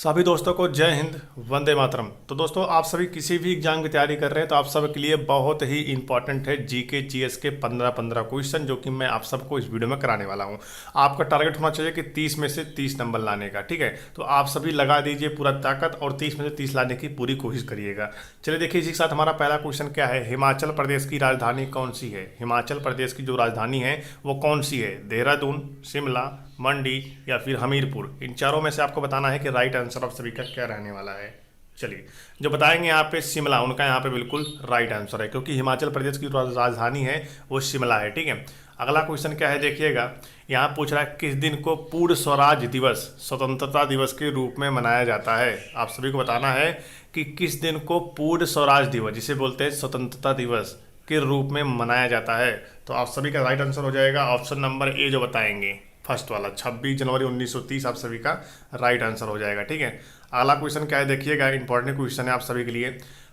सभी दोस्तों को जय हिंद, वंदे मातरम। तो दोस्तों, आप सभी किसी भी एग्जाम की तैयारी कर रहे हैं तो आप सब के लिए बहुत ही इंपॉर्टेंट है जीके जीएस के 15-15 क्वेश्चन, जो कि मैं आप सबको इस वीडियो में कराने वाला हूं। आपका टारगेट होना चाहिए कि 30 में से 30 नंबर लाने का। ठीक है, तो आप सभी लगा दीजिए पूरा ताकत और 30 में से 30 लाने की पूरी कोशिश करिएगा। चलिए देखिए, इसी के साथ हमारा पहला क्वेश्चन क्या है। हिमाचल प्रदेश की राजधानी कौन सी है? हिमाचल प्रदेश की जो राजधानी है वो कौन सी है? देहरादून, शिमला, मंडी या फिर हमीरपुर। इन चारों में से आपको बताना है कि राइट आंसर ऑफ सभी का क्या रहने वाला है। चलिए, जो बताएंगे यहाँ पे शिमला, उनका यहाँ पे बिल्कुल राइट आंसर है, क्योंकि हिमाचल प्रदेश की जो राजधानी है वो शिमला है। ठीक है, अगला क्वेश्चन क्या है देखिएगा। यहाँ पूछ रहा है किस दिन को पूर्ण स्वराज दिवस, स्वतंत्रता दिवस के रूप में मनाया जाता है। आप सभी को बताना है कि किस दिन को पूर्ण स्वराज दिवस, जिसे बोलते हैं स्वतंत्रता दिवस, के रूप में मनाया जाता है। तो आप सभी का राइट आंसर हो जाएगा ऑप्शन नंबर ए, जो बताएंगे फर्स्ट वाला 26 जनवरी 1930 आप सभी का राइट आंसर हो जाएगा। ठीक है, अगला क्वेश्चन क्या है देखिएगा, इंपॉर्टेंट क्वेश्चन है आप सभी के लिए।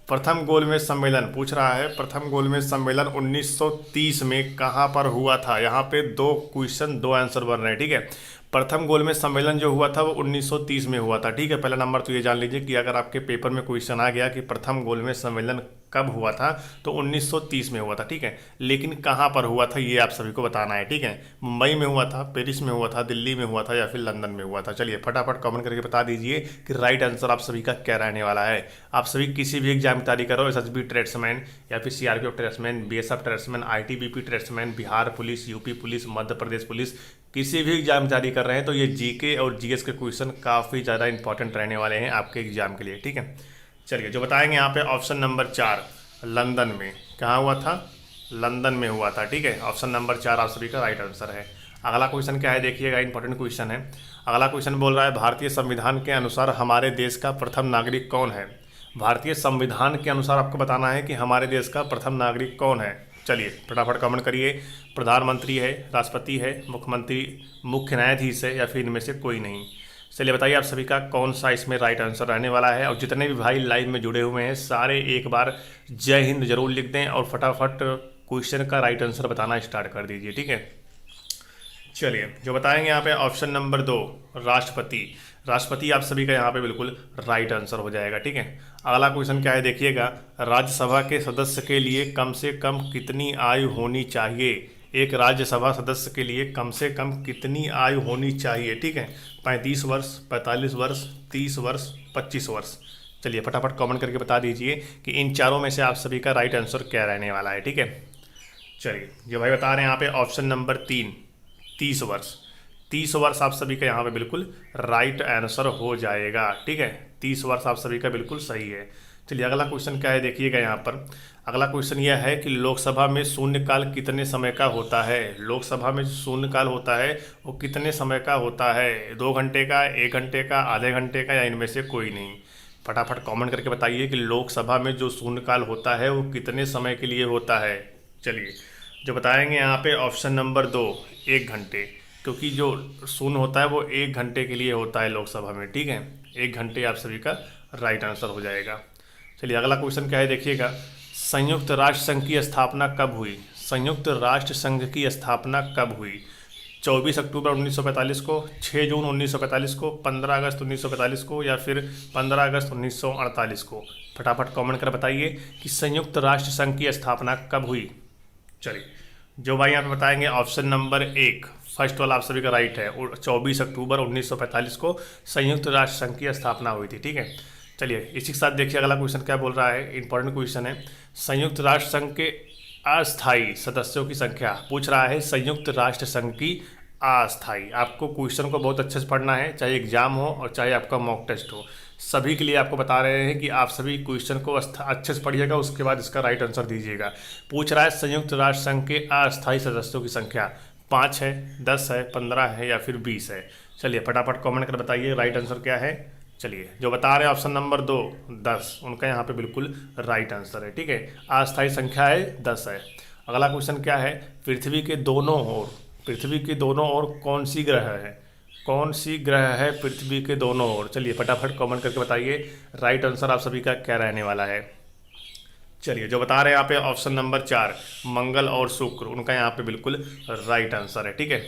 प्रथम गोलमेज सम्मेलन पूछ रहा है, प्रथम गोलमेज सम्मेलन 1930 में कहाँ पर हुआ था? यहाँ पे दो क्वेश्चन दो आंसर बन रहे हैं। ठीक है, प्रथम गोलमेज सम्मेलन जो हुआ था वो 1930 में हुआ था। ठीक है, पहला नंबर तो ये जान लीजिए कि अगर आपके पेपर में क्वेश्चन आ गया कि प्रथम गोलमेज सम्मेलन कब हुआ था तो 1930 में हुआ था। ठीक है, लेकिन कहाँ पर हुआ था ये आप सभी को बताना है। ठीक है, मुंबई में हुआ था, पेरिस में हुआ था, दिल्ली में हुआ था या फिर लंदन में हुआ था। चलिए फटाफट कमेंट करके बता दीजिए कि राइट आंसर आप सभी का क्या रहने वाला है। आप सभी किसी भी एग्जाम की तैयारी करो, एसएसबी ट्रेड्समैन या फिर CRPF tradesman, BSF tradesman, ITBP tradesman, Bihar police, UP police, Madhya Pradesh police, किसी भी एग्जाम की तैयारी कर रहे हैं तो ये जीके और जीएस के क्वेश्चन काफ़ी ज़्यादा इंपॉर्टेंट रहने वाले हैं आपके एग्जाम के लिए। ठीक है, चलिए जो बताएंगे यहाँ पे ऑप्शन नंबर 4, लंदन में। कहाँ हुआ था? लंदन में हुआ था। ठीक है, ऑप्शन नंबर 4 आप सभी का राइट आंसर है। अगला क्वेश्चन क्या है देखिएगा, इंपॉर्टेंट क्वेश्चन है। अगला क्वेश्चन बोल रहा है भारतीय संविधान के अनुसार हमारे देश का प्रथम नागरिक कौन है? भारतीय संविधान के अनुसार आपको बताना है कि हमारे देश का प्रथम नागरिक कौन है। चलिए फटाफट कमेंट करिए। प्रधानमंत्री है, राष्ट्रपति है, मुख्यमंत्री, मुख्य न्यायाधीश है या फिर इनमें से कोई नहीं। चलिए बताइए आप सभी का कौन सा इसमें राइट आंसर रहने वाला है। और जितने भी भाई लाइव में जुड़े हुए हैं सारे एक बार जय हिंद जरूर लिख दें और फटाफट क्वेश्चन का राइट आंसर बताना स्टार्ट कर दीजिए। ठीक है, चलिए जो बताएंगे यहाँ पे ऑप्शन नंबर 2, राष्ट्रपति। राष्ट्रपति आप सभी का यहाँ पे बिल्कुल राइट आंसर हो जाएगा। ठीक है, अगला क्वेश्चन क्या है देखिएगा, राज्यसभा के सदस्य के लिए कम से कम कितनी आयु होनी चाहिए? एक राज्यसभा सदस्य के लिए कम से कम कितनी आयु होनी चाहिए? ठीक है, 35 वर्ष, 45 वर्ष, 30 वर्ष, 25 वर्ष। चलिए फटाफट कमेंट करके बता दीजिए कि इन चारों में से आप सभी का राइट आंसर क्या रहने वाला है। ठीक है, चलिए जो भाई बता रहे हैं यहाँ पे ऑप्शन नंबर 3, 30 वर्ष। 30 वर्ष आप सभी का यहाँ पे बिल्कुल राइट आंसर हो जाएगा। ठीक है, 30 वर्ष आप सभी का बिल्कुल सही है। चलिए अगला क्वेश्चन क्या है देखिएगा यहाँ पर। अगला क्वेश्चन यह है कि लोकसभा में शून्यकाल कितने समय का होता है? लोकसभा में शून्यकाल होता है वो कितने समय का होता है? 2 घंटे का, 1 घंटे का, आधे घंटे का या इनमें से कोई नहीं? फटाफट कमेंट करके बताइए कि लोकसभा में जो शून्यकाल होता है वो कितने समय के लिए होता है। चलिए जो बताएंगे यहाँ पे ऑप्शन नंबर 2, 1 घंटे, क्योंकि जो शून्य होता है वो 1 घंटे के लिए होता है लोकसभा में। ठीक है, 1 घंटे आप सभी का राइट आंसर हो जाएगा। चलिए अगला क्वेश्चन क्या है देखिएगा, संयुक्त राष्ट्र संघ की स्थापना कब हुई? संयुक्त राष्ट्र संघ की स्थापना कब हुई? 24 अक्टूबर 1945 को, 6 जून 1945 को, 15 अगस्त 1945 को या फिर 15 अगस्त 1948 को? फटाफट कमेंट कर बताइए कि संयुक्त राष्ट्र संघ की स्थापना कब हुई। चलिए जो भाई यहाँ पे बताएंगे ऑप्शन नंबर 1, फर्स्ट वाला आप सभी का राइट है। 24 अक्टूबर 1945 को संयुक्त राष्ट्र संघ की स्थापना हुई थी। ठीक है, चलिए इसी के साथ देखिए अगला क्वेश्चन क्या बोल रहा है, इंपॉर्टेंट क्वेश्चन है। संयुक्त राष्ट्र संघ के अस्थायी सदस्यों की संख्या पूछ रहा है। संयुक्त राष्ट्र संघ की अस्थायी, आपको क्वेश्चन को बहुत अच्छे से पढ़ना है, चाहे एग्जाम हो और चाहे आपका मॉक टेस्ट हो, सभी के लिए आपको बता रहे हैं कि आप सभी क्वेश्चन को अच्छे से पढ़िएगा, उसके बाद इसका राइट आंसर दीजिएगा। पूछ रहा है संयुक्त राष्ट्र संघ के अस्थायी सदस्यों की संख्या 5 है, 10 है, 15 है या फिर 20 है। चलिए फटाफट कमेंट कर बताइए राइट आंसर क्या है। चलिए जो बता रहे हैं ऑप्शन नंबर 2, 10, उनका यहाँ पे बिल्कुल राइट आंसर है। ठीक है, अस्थायी संख्या है 10 है। अगला क्वेश्चन क्या है, पृथ्वी के दोनों ओर, पृथ्वी के दोनों ओर कौन सी ग्रह है? कौन सी ग्रह है पृथ्वी के दोनों ओर? चलिए फटाफट कमेंट करके बताइए राइट आंसर आप सभी का क्या रहने वाला है। चलिए जो बता रहे हैं यहाँ पे ऑप्शन नंबर 4, मंगल और शुक्र, उनका यहाँ पे बिल्कुल राइट आंसर है। ठीक है,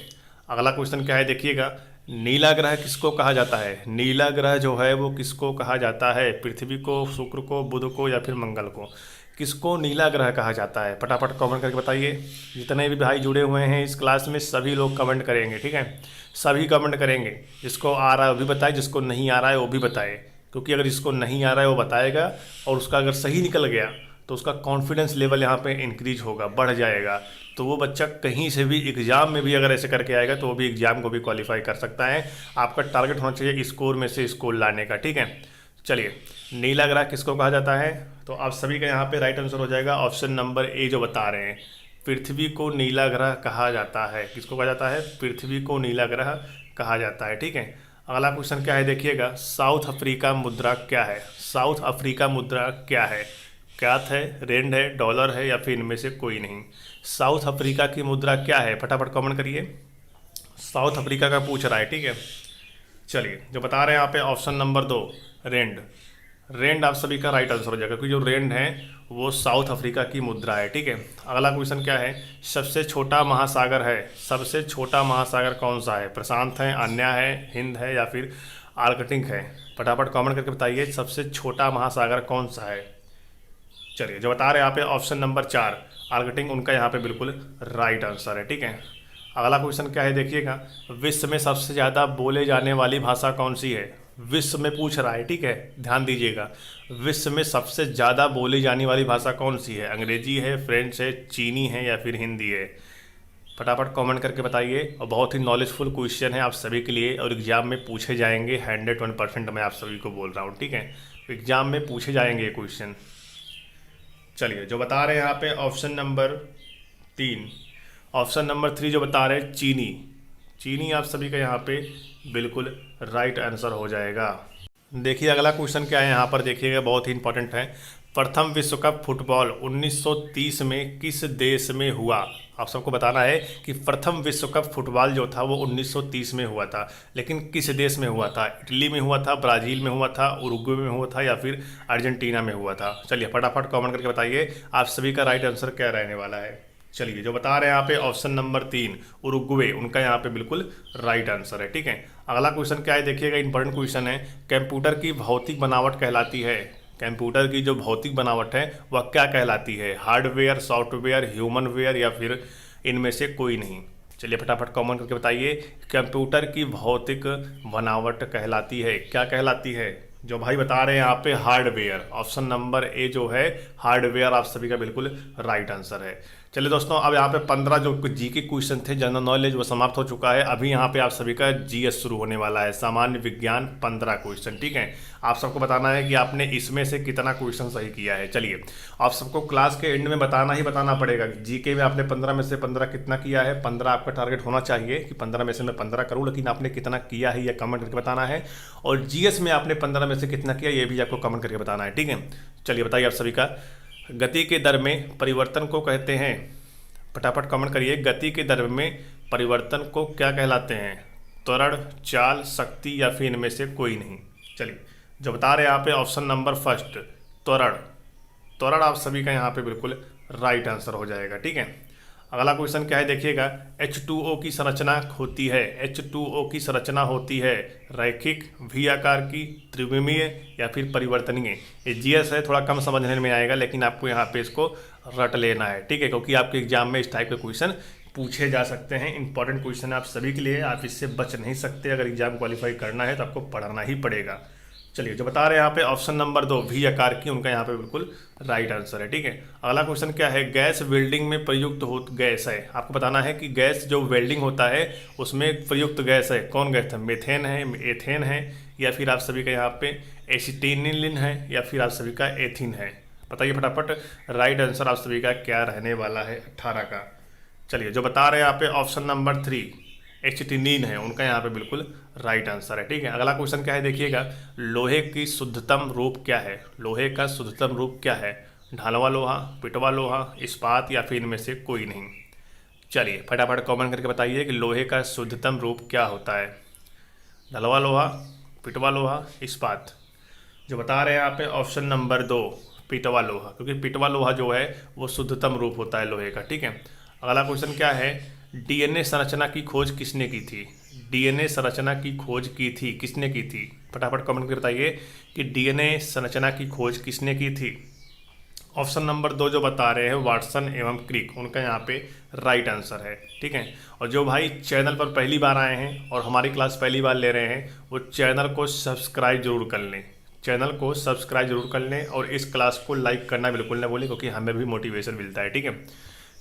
अगला क्वेश्चन क्या है देखिएगा, नीला ग्रह किसको कहा जाता है? नीला ग्रह जो है वो किसको कहा जाता है? पृथ्वी को, शुक्र को, बुध को या फिर मंगल को? किसको नीला ग्रह कहा जाता है? फटाफट कमेंट करके बताइए। जितने भी भाई जुड़े हुए हैं इस क्लास में सभी लोग कमेंट करेंगे, ठीक है? सभी कमेंट करेंगे। जिसको आ रहा है वो भी बताए, जिसको नहीं आ रहा है वो भी बताए, क्योंकि अगर जिसको नहीं आ रहा है वो बताएगा और उसका अगर सही निकल गया तो उसका कॉन्फिडेंस लेवल यहाँ पे इंक्रीज होगा, बढ़ जाएगा। तो वो बच्चा कहीं से भी एग्ज़ाम में भी अगर ऐसे करके आएगा तो वो भी एग्ज़ाम को भी क्वालिफाई कर सकता है। आपका टारगेट होना चाहिए स्कोर में से स्कोर लाने का, ठीक है? चलिए, नीला ग्रह किसको कहा जाता है? तो आप सभी का यहाँ पे राइट आंसर हो जाएगा ऑप्शन नंबर ए जो बता रहे हैं। पृथ्वी को नीला ग्रह कहा जाता है। किसको कहा जाता है? पृथ्वी को नीला ग्रह कहा जाता है, ठीक है? अगला क्वेश्चन क्या है देखिएगा, साउथ अफ्रीका मुद्रा क्या है? साउथ अफ्रीका मुद्रा क्या है? कैथ है, रेंड है, डॉलर है या फिर इनमें से कोई नहीं? साउथ अफ्रीका की मुद्रा क्या है? फटाफट कमेंट करिए। साउथ अफ्रीका का पूछ रहा है, ठीक है? चलिए, जो बता रहे हैं यहाँ पे ऑप्शन नंबर 2 रेंड। रेंड आप सभी का राइट आंसर हो जाएगा, क्योंकि जो रेंड है वो साउथ अफ्रीका की मुद्रा है, ठीक है? अगला क्वेश्चन क्या है, सबसे छोटा महासागर है? सबसे छोटा महासागर कौन सा है? प्रशांत है, अन्या है, हिंद है या फिर आर्कटिक है? फटाफट कमेंट करके बताइए सबसे छोटा महासागर कौन सा है। चलिए, जो बता रहे हैं यहाँ पे ऑप्शन नंबर 4 आर्कटिक, उनका यहाँ पे बिल्कुल राइट आंसर है, ठीक है? अगला क्वेश्चन क्या है देखिएगा, विश्व में सबसे ज़्यादा बोले जाने वाली भाषा कौन सी है? विश्व में पूछ रहा है, ठीक है? ध्यान दीजिएगा, विश्व में सबसे ज़्यादा बोली जाने वाली भाषा कौन सी है? अंग्रेजी है, फ्रेंच है, चीनी है या फिर हिंदी है? फटाफट कमेंट करके बताइए। और बहुत ही नॉलेजफुल क्वेश्चन है आप सभी के लिए और एग्जाम में पूछे जाएंगे 101% मैं आप सभी को बोल रहा हूँ, ठीक है? एग्जाम में पूछे जाएंगे ये क्वेश्चन। चलिए, जो बता रहे हैं यहाँ पे ऑप्शन नंबर 3, ऑप्शन नंबर 3 जो बता रहे हैं चीनी। चीनी आप सभी का यहाँ पे बिल्कुल राइट आंसर हो जाएगा। देखिए अगला क्वेश्चन क्या है यहाँ पर देखिएगा, बहुत ही इंपॉर्टेंट है। प्रथम विश्व कप फुटबॉल 1930 में किस देश में हुआ? आप सबको बताना है कि प्रथम विश्व कप फुटबॉल जो था वो 1930 में हुआ था, लेकिन किस देश में हुआ था? इटली में हुआ था, ब्राज़ील में हुआ था, उरुग्वे में हुआ था या फिर अर्जेंटीना में हुआ था? चलिए फटाफट कमेंट करके बताइए आप सभी का राइट आंसर क्या रहने वाला है। चलिए, जो बता रहे हैं यहाँ पे ऑप्शन नंबर 3 उरुग्वे, उनका यहाँ पे बिल्कुल राइट आंसर है, ठीक है? अगला क्वेश्चन क्या है देखिएगा, इंपॉर्टेंट क्वेश्चन है। कंप्यूटर की भौतिक बनावट कहलाती है? कंप्यूटर की जो भौतिक बनावट है वह क्या कहलाती है? हार्डवेयर, सॉफ्टवेयर, ह्यूमनवेयर या फिर इनमें से कोई नहीं? चलिए फटाफट कमेंट करके बताइए कंप्यूटर की भौतिक बनावट कहलाती है, क्या कहलाती है? जो भाई बता रहे हैं यहाँ पे हार्डवेयर, ऑप्शन नंबर ए जो है हार्डवेयर आप सभी का बिल्कुल राइट आंसर है। चलिए दोस्तों, अब यहाँ पे 15 जो जीके क्वेश्चन थे जनरल नॉलेज वो समाप्त हो चुका है। अभी यहाँ पे आप सभी का जीएस शुरू होने वाला है, सामान्य विज्ञान 15 क्वेश्चन, ठीक है? आप सबको बताना है कि आपने इसमें से कितना क्वेश्चन सही किया है। चलिए, आप सबको क्लास के एंड में बताना ही बताना पड़ेगा कि जीके में आपने 15 में से 15 कितना किया है। 15 आपका टारगेट होना चाहिए कि 15 में से मैं 15 करूँ, लेकिन आपने कितना किया है यह कमेंट करके बताना है। और जीएस में आपने 15 में से कितना किया ये भी आपको कमेंट करके बताना है, ठीक है? चलिए बताइए आप सभी का, गति के दर में परिवर्तन को कहते हैं? फटाफट कमेंट करिए, गति के दर में परिवर्तन को क्या कहलाते हैं? त्वरण, चाल, शक्ति या फिर इनमें से कोई नहीं? चलिए, जो बता रहे हैं यहाँ पे ऑप्शन नंबर 1 त्वरण। त्वरण आप सभी का यहाँ पे बिल्कुल राइट आंसर हो जाएगा, ठीक है? अगला क्वेश्चन क्या है देखिएगा, H2O की संरचना होती है? H2O की संरचना होती है रैखिक, वी आकार की, त्रिविमीय या फिर परिवर्तनीय? ये जीएस है, थोड़ा कम समझने में आएगा, लेकिन आपको यहाँ पे इसको रट लेना है, ठीक है? क्योंकि आपके एग्जाम में इस टाइप के क्वेश्चन पूछे जा सकते हैं। इंपॉर्टेंट क्वेश्चन है आप सभी के लिए, आप इससे बच नहीं सकते। अगर एग्जाम क्वालिफाई करना है तो आपको पढ़ना ही पड़ेगा। चलिए, जो बता रहे हैं यहाँ पे ऑप्शन नंबर 2 वी आकार की, उनका यहाँ पे बिल्कुल राइट आंसर है, ठीक है? अगला क्वेश्चन क्या है, गैस वेल्डिंग में प्रयुक्त हो गैस है? आपको बताना है कि गैस जो वेल्डिंग होता है उसमें प्रयुक्त गैस है, कौन गैस है? मेथेन है, एथेन है या फिर आप सभी का यहाँ पे एसिटिलिन है या फिर आप सभी का एथिन है? बताइए फटाफट राइट आंसर आप सभी का क्या रहने वाला है 18 का। चलिए, जो बता रहे हैं यहाँ पे ऑप्शन नंबर 3 एसिटिलीन है, उनका यहाँ पे बिल्कुल राइट आंसर है, ठीक है? अगला क्वेश्चन क्या है देखिएगा, लोहे की शुद्धतम रूप क्या है? लोहे का शुद्धतम रूप क्या है? ढलवा लोहा, पिटवा लोहा, इस्पात या फिर इनमें से कोई नहीं? चलिए फटाफट कमेंट करके बताइए कि लोहे का शुद्धतम रूप क्या होता है? ढलवा लोहा, पिटवा लोहा, इस्पात? जो बता रहे हैं यहाँ पे ऑप्शन नंबर 2 पिटवा लोहा, क्योंकि पिटवा लोहा जो है वो शुद्धतम रूप होता है लोहे का, ठीक है? अगला क्वेश्चन क्या है, डीएनए संरचना की खोज किसने की थी? डीएनए संरचना की खोज की थी, किसने की थी? फटाफट कमेंट करके बताइए कि डीएनए संरचना की खोज किसने की थी। ऑप्शन नंबर 2 जो बता रहे हैं वाटसन एवं क्रिक, उनका यहाँ पे राइट आंसर है। ठीक है, और जो भाई चैनल पर पहली बार आए हैं और हमारी क्लास पहली बार ले रहे हैं वो चैनल को सब्सक्राइब जरूर कर लें, चैनल को सब्सक्राइब जरूर कर लें और इस क्लास को लाइक करना बिल्कुल ना भूलें, क्योंकि हमें भी मोटिवेशन मिलता है। ठीक है,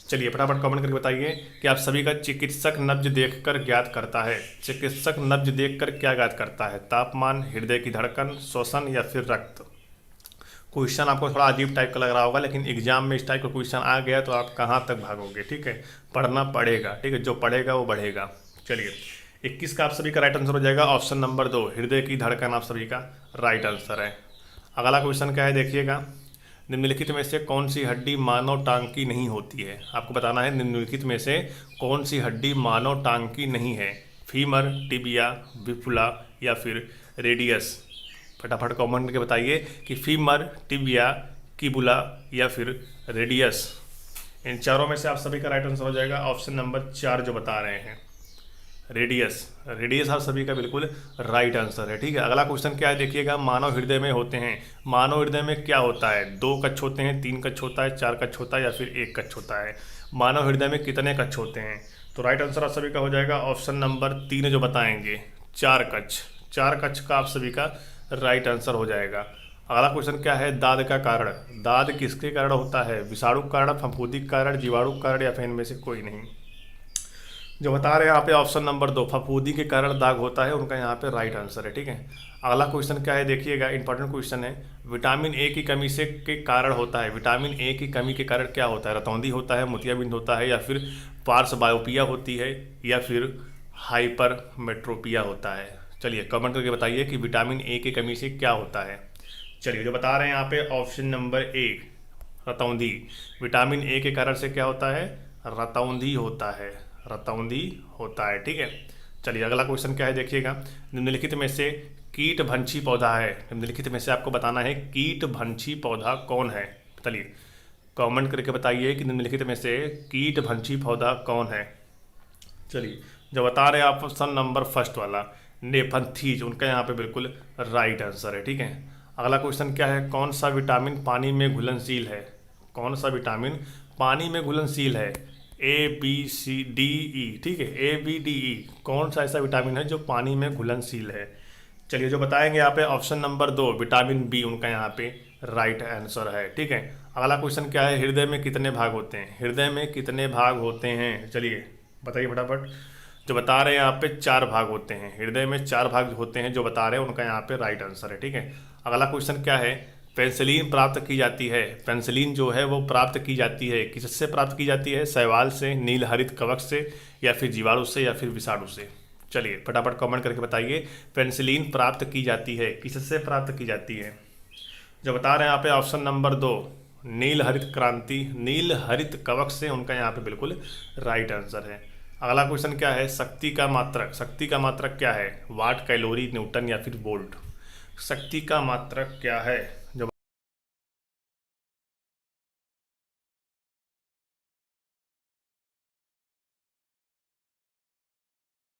चलिए फटाफट कमेंट करके बताइए कि आप सभी का चिकित्सक नब्ज देखकर ज्ञात करता है। चिकित्सक नब्ज देखकर क्या ज्ञात करता है? तापमान, हृदय की धड़कन, श्वसन या फिर रक्त? क्वेश्चन आपको थोड़ा अजीब टाइप का लग रहा होगा, लेकिन एग्जाम में इस टाइप का क्वेश्चन आ गया तो आप कहाँ तक भागोगे। ठीक है, पढ़ना पड़ेगा। ठीक है, जो पढ़ेगा वो बढ़ेगा। चलिए 21 का आप सभी का राइट आंसर हो जाएगा ऑप्शन नंबर 2, हृदय की धड़कन आप सभी का राइट आंसर है। अगला क्वेश्चन क्या है देखिएगा, निम्नलिखित में से कौन सी हड्डी मानव टांग की नहीं होती है? आपको बताना है निम्नलिखित में से कौन सी हड्डी मानव टांग की नहीं है। फीमर, टिबिया, विपुला या फिर रेडियस? फटाफट कमेंट करके बताइए कि फीमर, टिबिया, किबुला या फिर रेडियस। इन चारों में से आप सभी का राइट आंसर हो जाएगा ऑप्शन नंबर 4 जो बता रहे हैं रेडियस। रेडियस आप सभी का बिल्कुल राइट आंसर है। ठीक है, अगला क्वेश्चन क्या है देखिएगा, मानव हृदय में होते हैं। मानव हृदय में क्या होता है? 2 कक्ष होते हैं, 3 कक्ष होता है, 4 कक्ष होता है या फिर 1 कक्ष होता है? मानव हृदय में कितने कक्ष होते हैं? तो राइट आंसर आप सभी का हो जाएगा ऑप्शन नंबर 3 जो बताएंगे 4 कक्ष। 4 कक्ष का आप सभी का राइट आंसर हो जाएगा। अगला क्वेश्चन क्या है, दाद का कारण। दाद किसके कारण होता है? विषाणु कारण, फफूंदी कारण, जीवाणु कारण या फिर इनमें से कोई नहीं? जो बता रहे हैं यहाँ पे ऑप्शन नंबर 2, फफूंदी के कारण दाग होता है, उनका यहाँ पे राइट आंसर है। ठीक है, अगला क्वेश्चन क्या है देखिएगा, इंपॉर्टेंट क्वेश्चन है। विटामिन ए की कमी से के कारण होता है। विटामिन ए की कमी के कारण क्या होता है? रतौंधी होता है, मोतियाबिंद होता है या फिर पार्श्व बायोपिया होती है या फिर हाइपरमेट्रोपिया होता है? चलिए कमेंट करके बताइए कि विटामिन ए की कमी से क्या होता है। चलिए जो बता रहे हैं यहाँ पे ऑप्शन नंबर 1, रतौंधी। विटामिन ए के कारण से क्या होता है? रतौंधी होता है, रतौंधी होता है। ठीक है, चलिए अगला क्वेश्चन क्या है देखिएगा, निम्नलिखित में से कीटभंशी पौधा है। निम्नलिखित में से आपको बताना है कीटभंशी पौधा कौन है। चलिए कमेंट करके बताइए कि निम्नलिखित में से कीटभंशी पौधा कौन है। चलिए जो बता रहे हैं ऑप्शन नंबर 1 वाला नेफंथीज, उनका यहाँ पे बिल्कुल राइट आंसर है। ठीक है, अगला क्वेश्चन क्या है, कौन सा विटामिन पानी में घुलनशील है? कौन सा विटामिन पानी में घुलनशील है? ABCDE। ठीक है, ABDE कौन सा ऐसा विटामिन है जो पानी में घुलनशील है? चलिए जो बताएंगे यहाँ पे ऑप्शन नंबर 2, विटामिन बी, उनका यहाँ पे राइट आंसर है। ठीक है, अगला क्वेश्चन क्या है, हृदय में कितने भाग होते हैं? हृदय में कितने भाग होते हैं? चलिए बताइए फटाफट। जो बता रहे हैं यहाँ पे 4 भाग होते हैं। हृदय में 4 भाग होते हैं जो बता रहे हैं, उनका यहाँ पे राइट आंसर है। ठीक है, अगला क्वेश्चन क्या है, पेंसिलिन प्राप्त की जाती है। पेंसिलिन जो है वो प्राप्त की जाती है, किससे प्राप्त की जाती है? शैवाल से, नीलहरित कवक से या फिर जीवाणु से या फिर विषाणु से? चलिए फटाफट कमेंट करके बताइए पेंसिलिन प्राप्त की जाती है, किससे प्राप्त की जाती है? जो बता रहे हैं यहाँ पे ऑप्शन नंबर 2, नीलहरित क्रांति, नीलहरित कवक से, उनका यहाँ पे बिल्कुल राइट आंसर है। अगला क्वेश्चन क्या है, शक्ति का मात्रक। शक्ति का मात्रक क्या है? वाट, कैलोरी, न्यूटन या फिर वोल्ट? शक्ति का मात्रक क्या है?